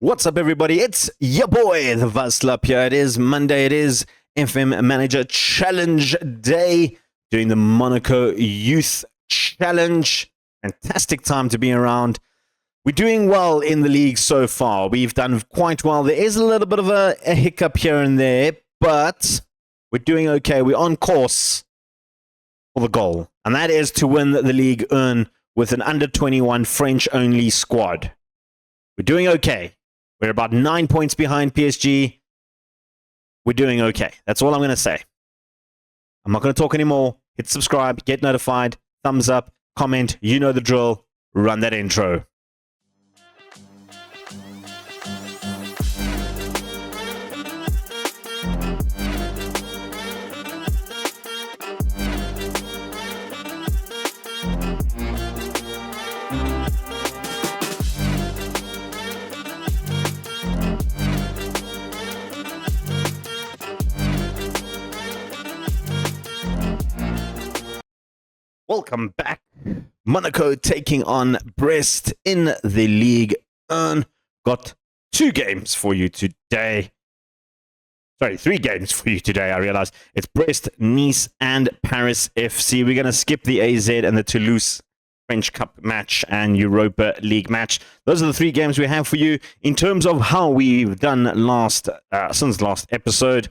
What's up, everybody? It's your boy, the Vaslap here. It is Monday. It is FM Manager Challenge Day, doing the Monaco Youth Challenge. Fantastic time to be around. We're doing well in the league so far. We've done quite well. There is a little bit of a hiccup here and there, but we're doing okay. We're on course for the goal, and that is to win the League 1 with an under-21 French-only squad. We're doing okay. We're about 9 points behind PSG. We're doing okay. That's all I'm going to say. I'm not going to talk anymore. Hit subscribe, get notified, thumbs up, comment. You know the drill. Run that intro. Welcome back. Monaco taking on Brest in the League 1. Got 2 games for you today. Sorry, 3 games for you today, I realize. It's Brest, Nice, and Paris FC. We're going to skip the AZ and the Toulouse French Cup match and Europa League match. Those are the 3 games we have for you. In terms of how we've done since last episode,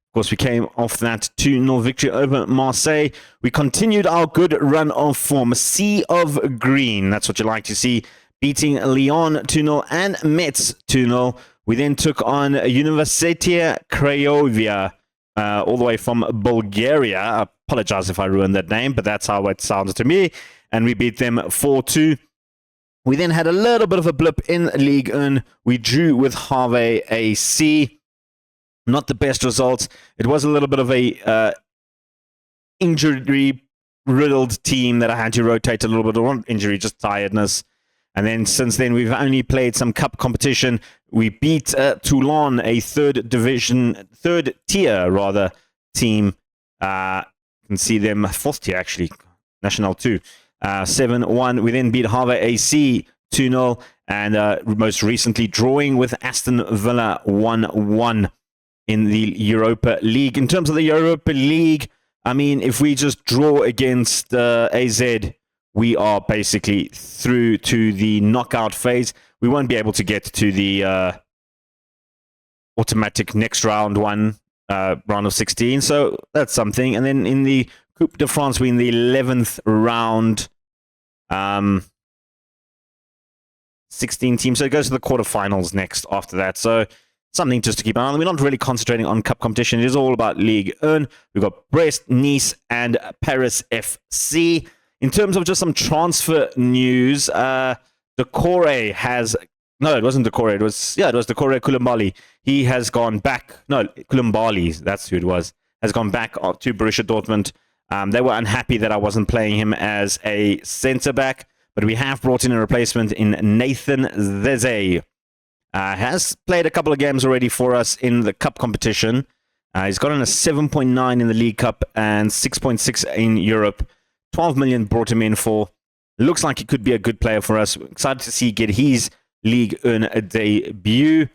of course, we came off that 2-0 victory over Marseille. We continued our good run of form. A sea of green. That's what you like to see. Beating Lyon 2-0 and Metz 2-0. We then took on Universitatea Craiova all the way from Bulgaria. I apologize if I ruined that name, but that's how it sounds to me. And we beat them 4-2. We then had a little bit of a blip in League 1. We drew with Harvey AC. Not the best results. It was a little bit of a injury-riddled team that I had to rotate a little bit. Not injury, just tiredness. And then since then, we've only played some cup competition. We beat Toulon, a third tier team. You can see them 4th tier, actually. National 2. 7-1. We then beat Harvey AC 2-0. And most recently, drawing with Aston Villa 1-1. In the Europa League. In terms of the Europa League, I mean, if we just draw against AZ, we are basically through to the knockout phase. We won't be able to get to the automatic next round of 16. So that's something. And then in the Coupe de France, we're in the 11th round. 16 teams. So it goes to the quarterfinals next after that. So something just to keep an eye on. We're not really concentrating on cup competition. It is all about League 1. We've got Brest, Nice, and Paris FC. In terms of just some transfer news, Decore has... No, it wasn't Decore. It was Decore Koulibaly. He has gone back... No, Koulibaly, that's who it was. Has gone back to Borussia Dortmund. They were unhappy that I wasn't playing him as a centre-back. But we have brought in a replacement in Nathan Zeze. Has played a couple of games already for us in the cup competition. He's gotten a 7.9 in the League Cup and 6.6 in Europe. 12 million brought him in for. Looks like he could be a good player for us. Excited to see get his League 1 debut.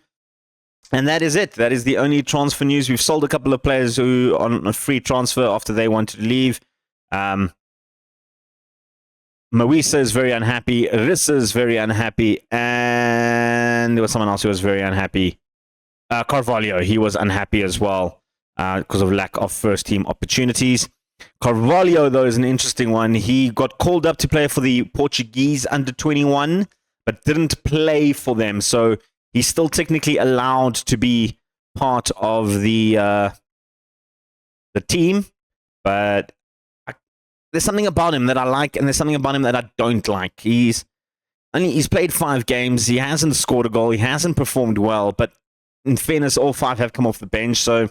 And that is it. That is the only transfer news. We've sold a couple of players who on a free transfer after they wanted to leave. Mawisa is very unhappy. Rissa is very unhappy. And there was someone else who was very unhappy. Carvalho, he was unhappy as well because of lack of first-team opportunities. Carvalho, though, is an interesting one. He got called up to play for the Portuguese under-21, but didn't play for them. So he's still technically allowed to be part of the team. But there's something about him that I like, and there's something about him that I don't like. He's played 5 games. He hasn't scored a goal. He hasn't performed well. But in fairness, all 5 have come off the bench. So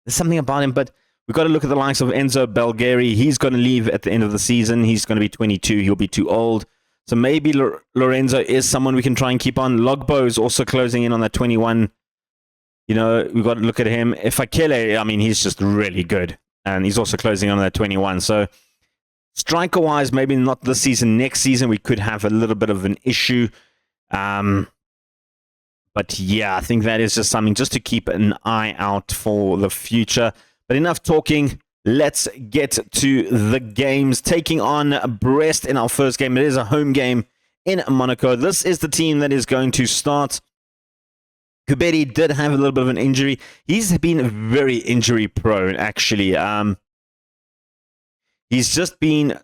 there's something about him. But we've got to look at the likes of Enzo Belgari. He's going to leave at the end of the season. He's going to be 22. He'll be too old. So maybe Lorenzo is someone we can try and keep on. Logbo is also closing in on that 21. You know, we've got to look at him. Ifakele, I mean, he's just really good. And he's also closing on that 21. So striker-wise, maybe not this season. Next season, we could have a little bit of an issue. But yeah, I think that is just something just to keep an eye out for the future. But enough talking. Let's get to the games. Taking on Brest in our first game. It is a home game in Monaco. This is the team that is going to start. Kubedi did have a little bit of an injury. He's been very injury prone, actually. He's just been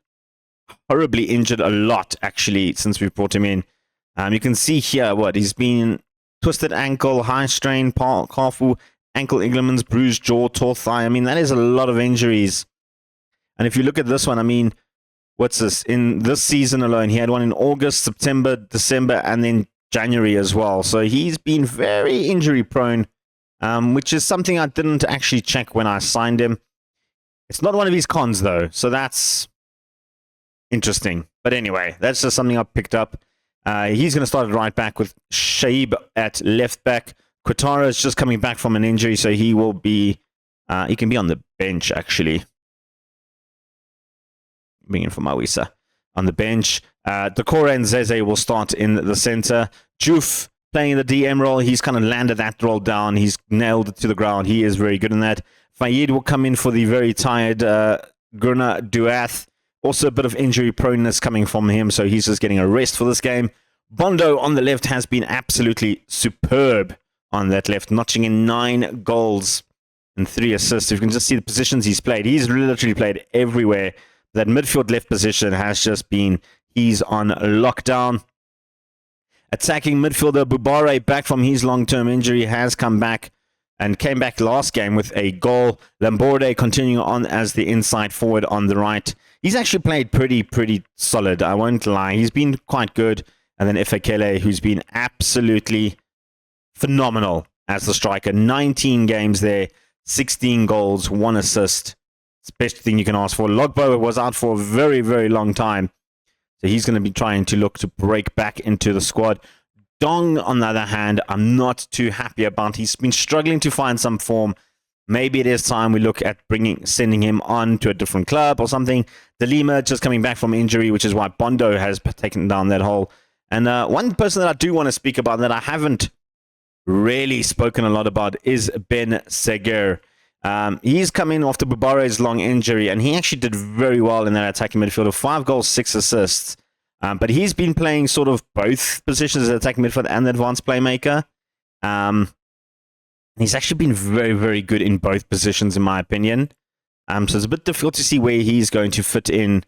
horribly injured a lot, actually, since we brought him in. You can see here he's been twisted ankle, high strain, calf, ankle ligaments, bruised jaw, tore thigh. I mean, that is a lot of injuries. And if you look at this one, I mean, what's this? In this season alone, he had one in August, September, December, and then January as well. So he's been very injury prone, which is something I didn't actually check when I signed him. It's not one of his cons, though, so that's interesting. But anyway, that's just something I picked up. He's going to start at right back with Shaib at left back. Quatara is just coming back from an injury, so he will be... he can be on the bench, actually. Bring in for Mawisa on the bench. Decore and Zeze will start in the center. Juf playing the DM role. He's kind of landed that role down. He's nailed it to the ground. He is very good in that. Fayed will come in for the very tired Gurna Duath. Also a bit of injury proneness coming from him, so he's just getting a rest for this game. Bondo on the left has been absolutely superb on that left, notching in 9 goals and 3 assists. You can just see the positions he's played. He's literally played everywhere. That midfield left position has just been, he's on lockdown. Attacking midfielder Bubare, back from his long-term injury, has come back and came back last game with a goal. Lamborde continuing on as the inside forward on the right. He's actually played pretty solid, I won't lie. He's been quite good. And then Ifekele, who's been absolutely phenomenal as the striker. 19 games there, 16 goals, 1 assist. It's the best thing you can ask for. Logbo was out for a very long time. So he's going to be trying to look to break back into the squad. Dong, on the other hand, I'm not too happy about. He's been struggling to find some form. Maybe it is time we look at sending him on to a different club or something. Delima just coming back from injury, which is why Bondo has taken down that hole. And one person that I do want to speak about that I haven't really spoken a lot about is Ben Seger. He's come in after Bubare's long injury, and he actually did very well in that attacking midfield. 5 goals, 6 assists. But he's been playing sort of both positions as attacking midfield and the advanced playmaker. He's actually been very good in both positions, in my opinion. So it's a bit difficult to see where he's going to fit in,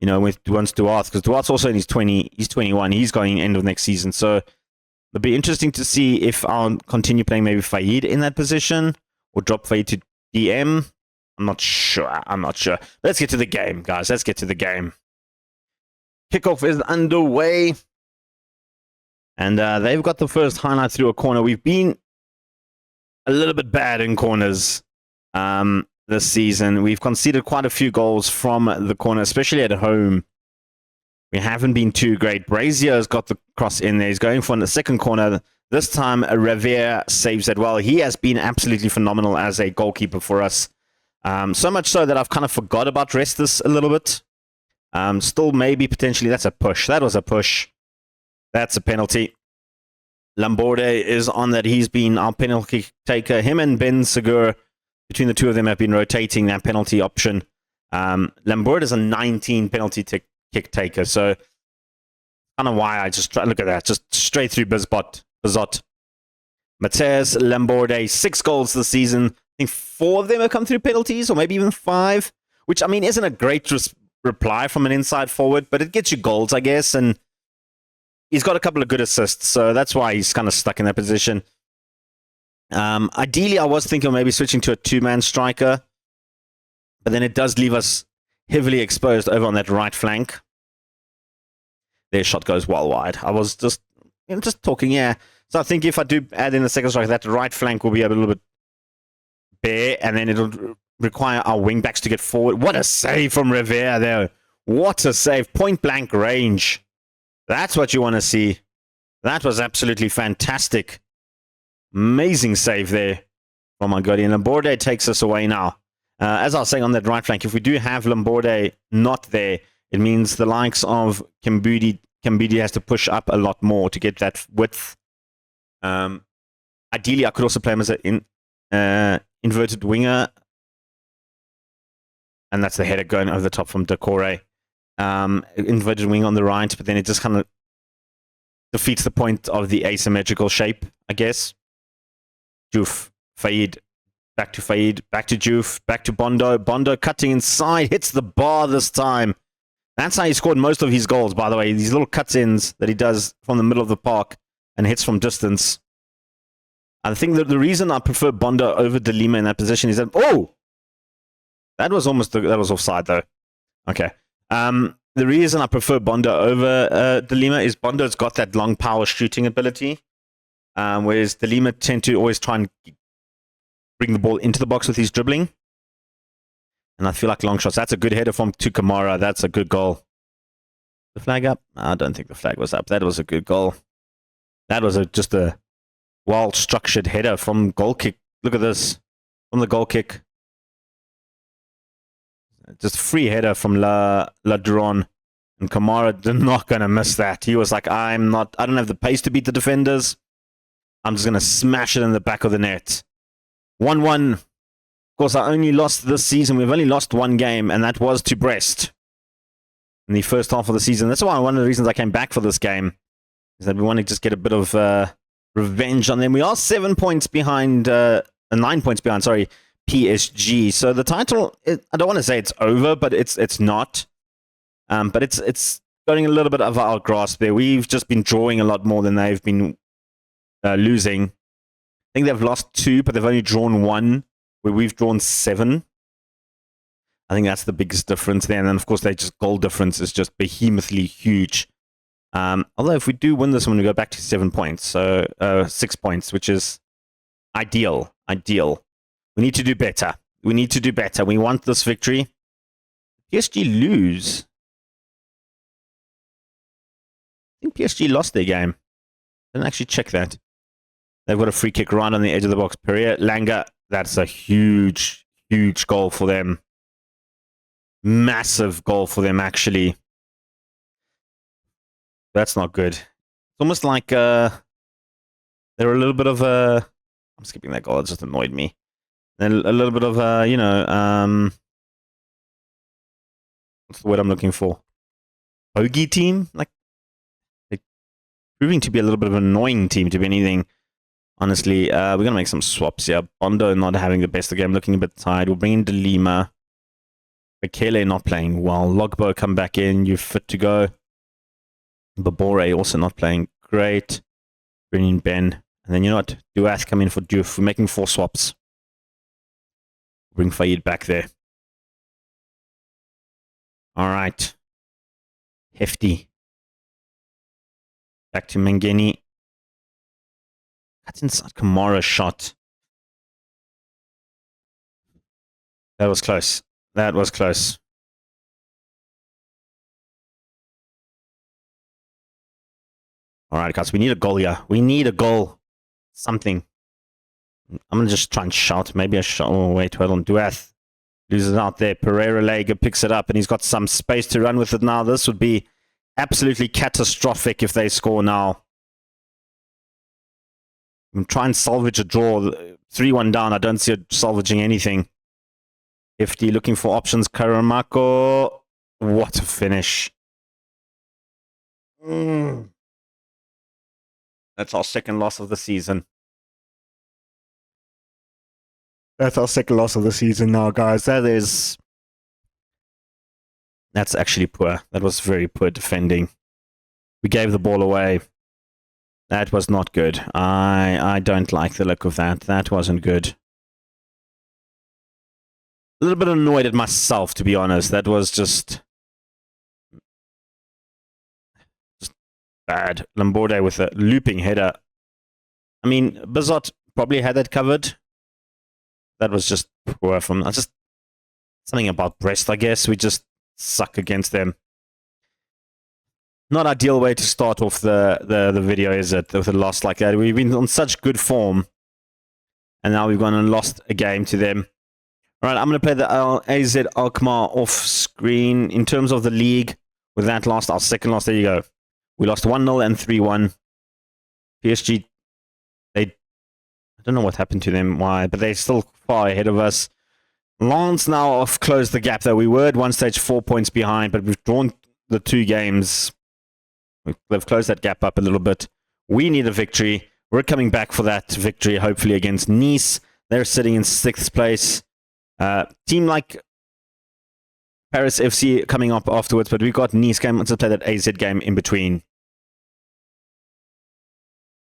you know, with Duarte, because Duarte's also in his 20, he's 21. He's going end of next season. So it'll be interesting to see if I'll continue playing maybe Fayed in that position or drop Fayed to DM. I'm not sure. Let's get to the game, guys. Let's get to the game. Kickoff is underway. And they've got the first highlight through a corner. We've been a little bit bad in corners this season. We've conceded quite a few goals from the corner, especially at home. We haven't been too great. Brazier's got the cross in there. He's going for the second corner. This time, Revere saves it well. He has been absolutely phenomenal as a goalkeeper for us. So much so that I've kind of forgot about Restus a little bit. Still, maybe, potentially, that's a push. That was a push. That's a penalty. Lamborde is on that. He's been our penalty taker. Him and Ben Segur, between the two of them, have been rotating that penalty option. Lamborde is a 19 penalty kick taker. So, kind of why I just try. Look at that. Just straight through Bizot. Mateus Lamborde, 6 goals this season. I think 4 of them have come through penalties, or maybe even 5, which, I mean, isn't a great reply from an inside forward, but it gets you goals, I guess, and he's got a couple of good assists, so that's why he's kind of stuck in that position. Ideally, I was thinking of maybe switching to a 2-man striker, but then it does leave us heavily exposed over on that right flank. Their shot goes well wide. I was just talking, yeah. So I think if I do add in the second striker, that right flank will be a little bit bare, and then it'll require our wing backs to get forward. What a save from Rivera there. What a save. Point blank range. That's what you want to see. That was absolutely fantastic. Amazing save there from our guardian. Lamborde takes us away now. As I was saying on that right flank, if we do have Lamborde not there, it means the likes of Kambudi has to push up a lot more to get that width Ideally, I could also play him as an inverted winger. And that's the header going over the top from Decore. Inverted wing on the right, but then it just kind of defeats the point of the asymmetrical shape, I guess. Joof, Faid, back to Faid, back to Joof, back to Bondo. Bondo cutting inside, hits the bar this time. That's how he scored most of his goals, by the way. These little cuts-ins that he does from the middle of the park and hits from distance. I think that the reason I prefer Bondo over De Lima in that position is that... Oh! That was offside, though. Okay. The reason I prefer Bondo over De Lima is Bondo's got that long power shooting ability, whereas De Lima tend to always try and bring the ball into the box with his dribbling. And I feel like long shots. That's a good header from Kamara. That's a good goal. The flag up? I don't think the flag was up. That was a good goal. That was just a well-structured header from goal kick. Look at this. From the goal kick. Just free header from La Duron. And Kamara did not going to miss that. He was like, I don't have the pace to beat the defenders. I'm just going to smash it in the back of the net. 1-1. Of course, I only lost this season. We've only lost one game, and that was to Brest in the first half of the season. That's why one of the reasons I came back for this game is that we want to just get a bit of revenge on them. We are 9 points behind, PSG. So the title, I don't want to say it's over, but it's not. But it's getting a little bit of our grasp there. We've just been drawing a lot more than they've been losing. I think they've lost 2, but they've only drawn 1, where we've drawn 7. I think that's the biggest difference there. And then, of course, goal difference is just behemothly huge. Although if we do win this one, we go back to 7 points. So 6 points, which is ideal. We need to do better. We want this victory. PSG lose. I think PSG lost their game. Didn't actually check that. They've got a free kick right on the edge of the box. Pereira, Langa, that's a huge goal for them. Massive goal for them, actually. That's not good. It's almost like they're a little bit of a... I'm skipping that goal. It just annoyed me. And a little bit of a, what's the word I'm looking for? Bogey team? Like, they're proving to be a little bit of an annoying team, to be anything. Honestly, we're going to make some swaps here. Bondo not having the best of the game, looking a bit tired. We'll bring in De Lima. Bekele not playing well. Logbo come back in. You're fit to go. Babore also not playing great. Bring in Ben. And then, you know what? Duath come in for Diouf. We're making 4 swaps. Bring Faid back there. All right. Hefty. Back to Mangeni. That's inside Kamara's shot. That was close. All right, guys. We need a goal here. We need a goal. Something. I'm going to just try and shout. Maybe a shot. Oh, wait. Hold on. Duath loses out there. Pereira Lega picks it up, and he's got some space to run with it now. This would be absolutely catastrophic if they score now. I'm trying to salvage a draw. 3-1 down. I don't see it salvaging anything. FD looking for options. Karamako. What a finish. That's our second loss of the season. That's our second loss of the season now, guys. That's actually poor. That was very poor defending. We gave the ball away. That was not good. I don't like the look of that. That wasn't good. A little bit annoyed at myself, to be honest. That was just bad. Lamborde with a looping header. I mean, Bizot probably had that covered. That was just poor from... Just something about Brest, I guess. We just suck against them. Not ideal way to start off the video, is it? With a loss like that. We've been on such good form. And now we've gone and lost a game to them. All right, I'm going to play the AZ Alkmaar off screen. In terms of the league, with that loss, our second loss, there you go. We lost 1-0 and 3-1. PSG I don't know what happened to them, why, but they're still far ahead of us. Lance now have closed the gap, though. We were at one stage 4 points behind, but we've drawn the 2 games. They've closed that gap up a little bit. We need a victory. We're coming back for that victory, hopefully, against Nice. They're sitting in 6th place. Team like Paris FC coming up afterwards, but we've got Nice game. Let's play that AZ game in between.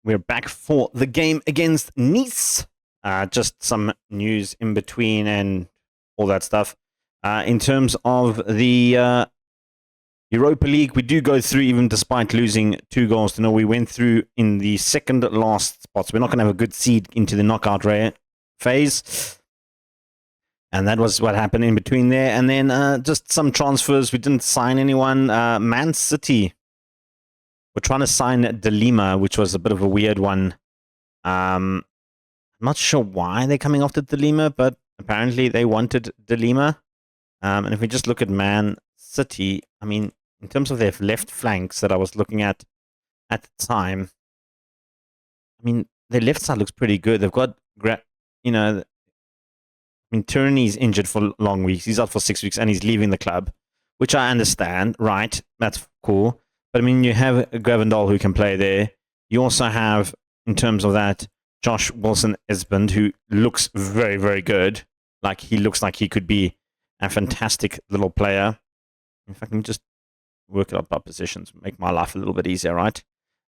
We're back for the game against Nice. Just some news in between and all that stuff. In terms of the Europa League, we do go through even despite losing 2 goals to 0. We went through in the second last spots. We're not going to have a good seed into the knockout phase. And that was what happened in between there. And then just some transfers. We didn't sign anyone. Man City. We're trying to sign De Lima, which was a bit of a weird one. I'm not sure why they're coming after De Lima, but apparently they wanted De Lima. And if we just look at Man City, I mean, in terms of their left flanks that I was looking at the time, I mean, their left side looks pretty good. They've got, Tierney's injured for long weeks. He's out for 6 weeks and he's leaving the club, which I understand, right? That's cool. But I mean, you have Gravendal who can play there. You also have, in terms of that, Josh Wilson-Esband, who looks very, very good. Like, he looks like he could be a fantastic little player. If I can just work it up by positions, make my life a little bit easier, right?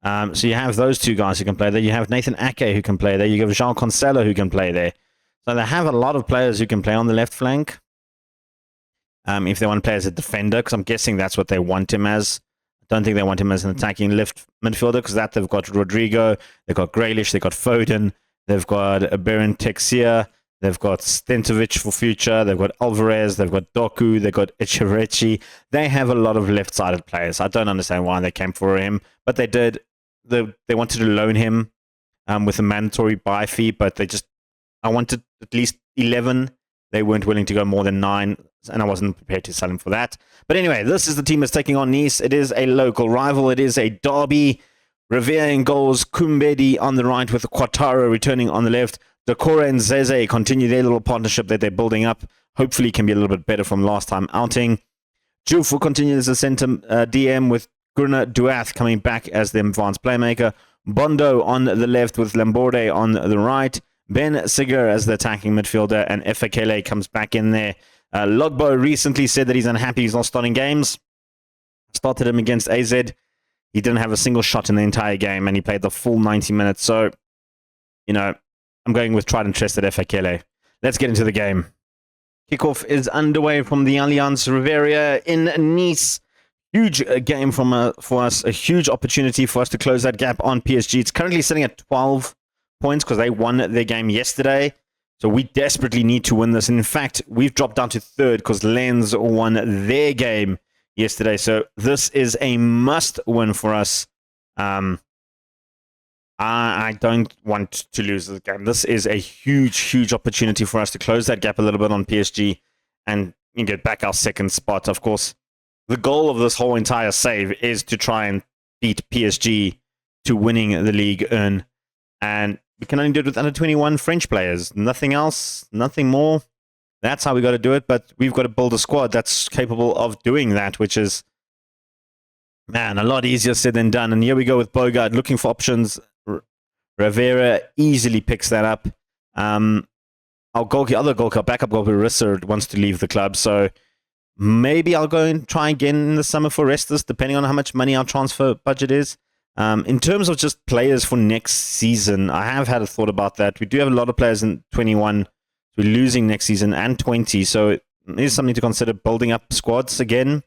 So you have those 2 guys who can play there. You have Nathan Ake who can play there. You have Jean Cancelo who can play there. So they have a lot of players who can play on the left flank. If they want to play as a defender, because I'm guessing that's what they want him as. Don't think they want him as an attacking left midfielder, because that they've got Rodrigo, they've got Grealish, they've got Foden, they've got Baron Texia, they've got Stentovic for future, they've got Alvarez, they've got Doku, they've got Echeverri. They have a lot of left-sided players. I don't understand why they came for him, but they did. They wanted to loan him with a mandatory buy fee, but I wanted at least 11. They weren't willing to go more than 9, and I wasn't prepared to sell him for that. But anyway, this is the team that's taking on Nice. It is a local rival. It is a derby. Revere in goals. Kumbedi on the right with Quattaro returning on the left. Decore and Zeze continue their little partnership that they're building up. Hopefully can be a little bit better from last time outing. Jufu continues as a centre DM with Gurna Duath coming back as the advanced playmaker. Bondo on the left with Lamborde on the right. Ben Sigur as the attacking midfielder, and Efekele comes back in there. Logbo recently said that he's unhappy he's not starting games. Started him against AZ. He didn't have a single shot in the entire game, and he played the full 90 minutes. So, I'm going with tried and tested Efekele. Let's get into the game. Kickoff is underway from the Allianz Riviera in Nice. Huge game for us. A huge opportunity for us to close that gap on PSG. It's currently sitting at 12 points because they won their game yesterday. So we desperately need to win this. And in fact, we've dropped down to 3rd because Lens won their game yesterday. So this is a must-win for us. I don't want to lose this game. This is a huge, huge opportunity for us to close that gap a little bit on PSG and get back our 2nd spot. Of course, the goal of this whole entire save is to try and beat PSG to winning the League 1. And we can only do it with under 21 French players. Nothing else, nothing more. That's how we got to do it. But we've got to build a squad that's capable of doing that, which is, man, a lot easier said than done. And here we go with Bogart looking for options. Rivera easily picks that up. Our other goalkeeper, backup goalkeeper, Rissard, wants to leave the club. So maybe I'll go and try again in the summer for Restus, depending on how much money our transfer budget is. In terms of just players for next season, I have had a thought about that. We do have a lot of players in 21. We're losing next season and 20. So it is something to consider building up squads again.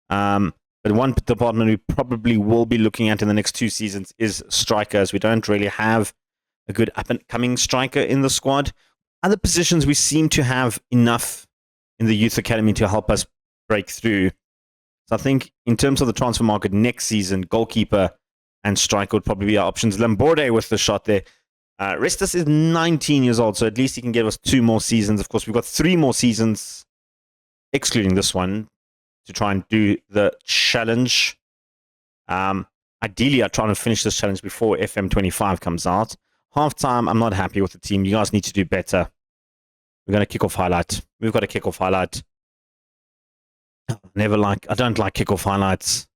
But one department we probably will be looking at in the next 2 seasons is strikers. We don't really have a good up-and-coming striker in the squad. Other positions we seem to have enough in the youth academy to help us break through. So I think in terms of the transfer market next season, goalkeeper and striker would probably be our options. Lamborde with the shot there. Restus is 19 years old, so at least he can give us 2 more seasons. Of course, we've got 3 more seasons, excluding this one, to try and do the challenge. I Ideally, I try to finish this challenge before FM25 comes out. Halftime, I'm not happy with the team. You guys need to do better. We're going to kick off highlight. We've got a kick off highlight. I don't like kick off highlights.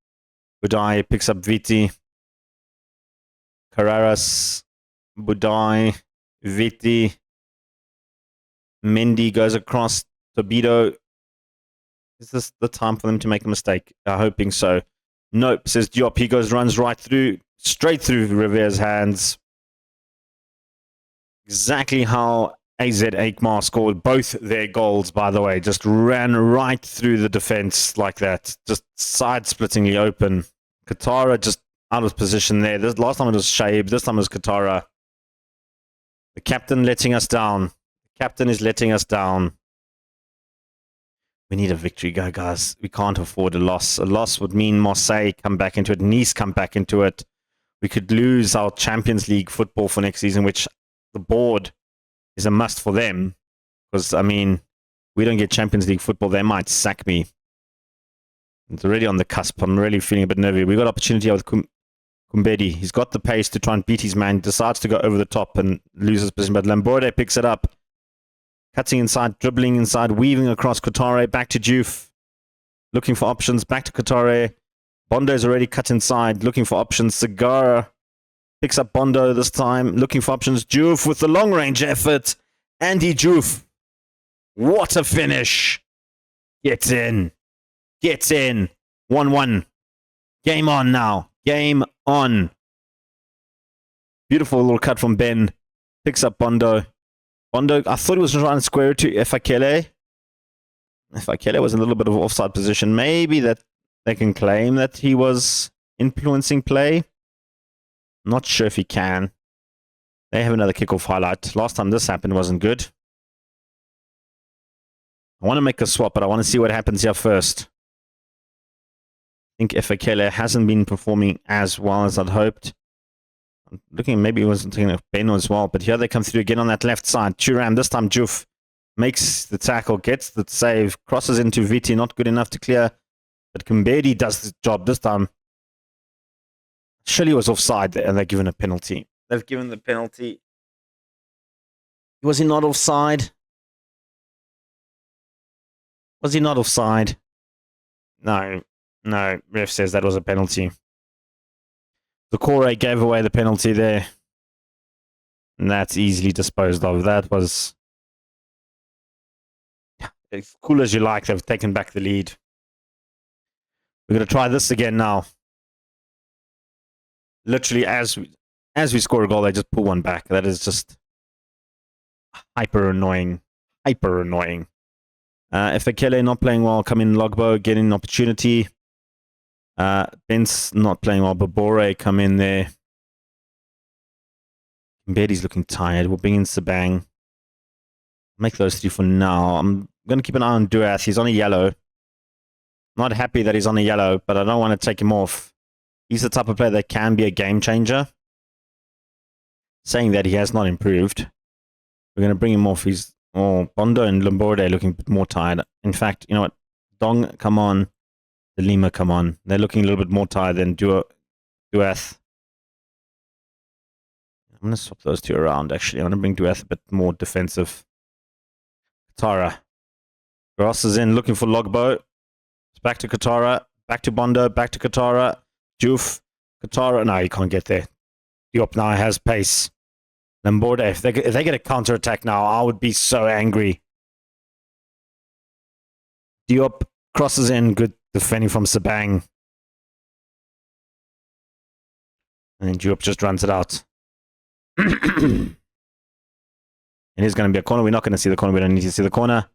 Budai picks up Viti. Carreras, Budai, Viti. Mendy goes across. Tobido. Is this the time for them to make a mistake? Hoping so. Nope, says Diop. He runs right through, straight through Rivere's hands. Exactly how AZ Alkmaar scored both their goals, by the way. Just ran right through the defense like that. Just side-splittingly open. Katara just out of position there. Last time it was Shaib. This time it was Katara. The captain letting us down. The captain is letting us down. We need a victory, guys. We can't afford a loss. A loss would mean Marseille come back into it. Nice come back into it. We could lose our Champions League football for next season, which the board is a must for them. Because, I mean, we don't get Champions League football, they might sack me. It's already on the cusp. I'm really feeling a bit nervy. We got opportunity with Kumbedi. He's got the pace to try and beat his man. Decides to go over the top and lose his position. But Lamborde picks it up. Cutting inside, dribbling inside, weaving across Kotare, back to Juf. Looking for options, back to Kotare. Bondo's already cut inside, looking for options. Segara picks up Bondo this time, looking for options. Juf with the long-range effort. Andy Juf. What a finish. Gets in. Gets in. 1-1. Game on now. Game on. Beautiful little cut from Ben. Picks up Bondo. Bondo, I thought he was trying to square it to Efakele. Efakele was in a little bit of offside position. Maybe that they can claim that he was influencing play. Not sure if he can. They have another kickoff highlight. Last time this happened wasn't good. I want to make a swap, but I want to see what happens here first. I think Efakele hasn't been performing as well as I'd hoped. I'm looking, maybe he wasn't taking a Ben as well, but here they come through again on that left side. Thuram, this time Juf makes the tackle, gets the save, crosses into Viti, not good enough to clear, but Kumbedi does the job this time. Surely was offside there, and they're given a penalty. They've given the penalty. Was he not offside? Was he not offside? No, ref says that was a penalty. The Corey gave away the penalty there. And that's easily disposed of. That was as cool as you like. They've taken back the lead. We're going to try this again now. Literally, as we score a goal, they just pull one back. That is just hyper annoying. Hyper annoying. If Akele not playing well, come in Logbo, getting an opportunity. Ben's not playing well, but Bore come in there. Mbedi's looking tired. We'll bring in Sabang. Make those three for now. I'm going to keep an eye on Duath. He's on a yellow. Not happy that he's on a yellow, but I don't want to take him off. He's the type of player that can be a game changer. Saying that, he has not improved. We're going to bring him off. He's Bondo and Lamborde looking a bit more tired. In fact, you know what? Dong, come on. The Lima, come on. They're looking a little bit more tired than Duath. I'm going to swap those two around, actually. I'm going to bring Duath a bit more defensive. Katara. Ross is in, looking for Logbo. It's back to Katara. Back to Bondo. Back to Katara. Juf. Katara. No, he can't get there. Diop now has pace. Lamborde, if they get a counter-attack now, I would be so angry. Diop crosses in. Good defending from Sabang. And then Diop just runs it out. It is going to be a corner. We're not going to see the corner. We don't need to see the corner.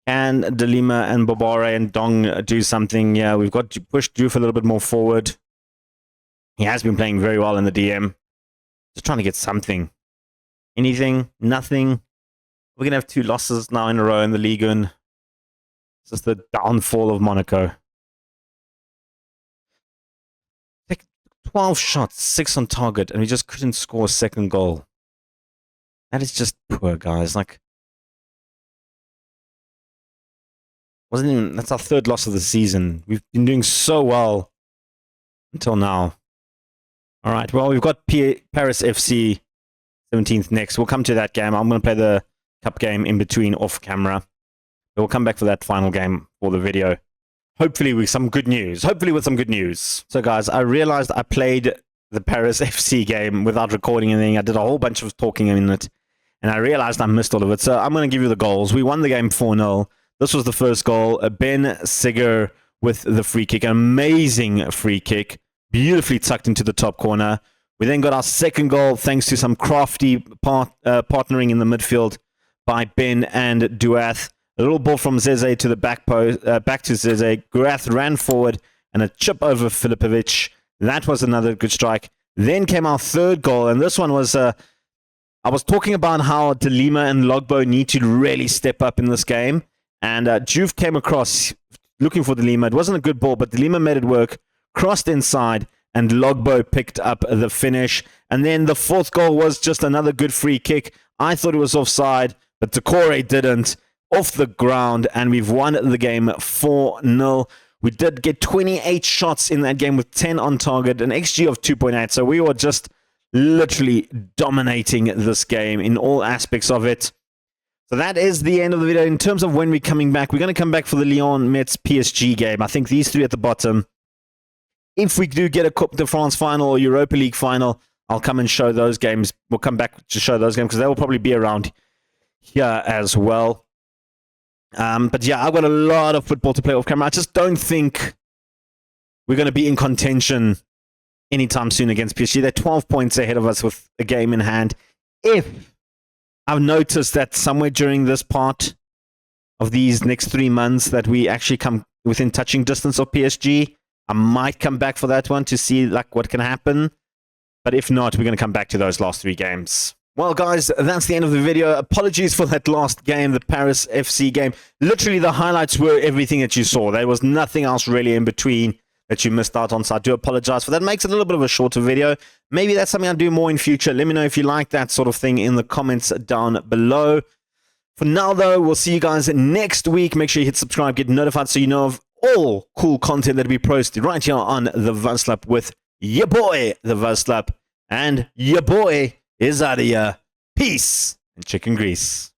Can Delima and Bobare and Dong do something? Yeah, we've got to push Juf a little bit more forward. He has been playing very well in the DM. Just trying to get something. Anything? Nothing. We're going to have 2 losses now in a row in the league. And it's just the downfall of Monaco. 12 shots, 6 on target, and we just couldn't score a second goal. That is just poor, guys. Like, that's our 3rd loss of the season. We've been doing so well. until now. All right, well, we've got Paris FC 17th next. We'll come to that game. I'm going to play the cup game in between off camera. But we'll come back for that final game for the video. Hopefully with some good news. So guys, I realized I played the Paris FC game without recording anything. I did a whole bunch of talking in it. And I realized I missed all of it. So I'm going to give you the goals. We won the game 4-0. This was the first goal. Ben Sigger with the free kick. An amazing free kick. Beautifully tucked into the top corner. We then got our second goal thanks to some crafty partnering in the midfield by Ben and Duath. A little ball from Zeze to the back post, back to Zeze. Duath ran forward and a chip over Filipovic. That was another good strike. Then came our third goal, and this one was... I was talking about how De Lima and Logbo need to really step up in this game. And Juve came across looking for De Lima. It wasn't a good ball, but De Lima made it work. Crossed inside, and Logbo picked up the finish. And then the fourth goal was just another good free kick. I thought it was offside, but Decore didn't. Off the ground, and we've won the game 4-0. We did get 28 shots in that game with 10 on target, an XG of 2.8. So we were just literally dominating this game in all aspects of it. So that is the end of the video. In terms of when we're coming back, we're going to come back for the Lyon Metz PSG game. I think these three at the bottom. If we do get a Coupe de France final or Europa League final, I'll come and show those games. We'll come back to show those games because they will probably be around here as well. But yeah, I've got a lot of football to play off camera. I just don't think we're going to be in contention anytime soon against PSG. They're 12 points ahead of us with a game in hand. If I've noticed that somewhere during this part of these next 3 months that we actually come within touching distance of PSG, I might come back for that one to see like what can happen. But if not, we're going to come back to those last 3 games. Well, guys, that's the end of the video. Apologies for that last game, the Paris FC game. Literally, the highlights were everything that you saw. There was nothing else really in between that you missed out on, so I do apologize for that. It makes it a little bit of a shorter video. Maybe that's something I'll do more in future. Let me know if you like that sort of thing in the comments down below. For now, though, we'll see you guys next week. Make sure you hit subscribe, get notified so you know of all cool content that we post right here on the Vuslap with your boy, the Vuslap, and your boy is out of here. Peace and chicken grease.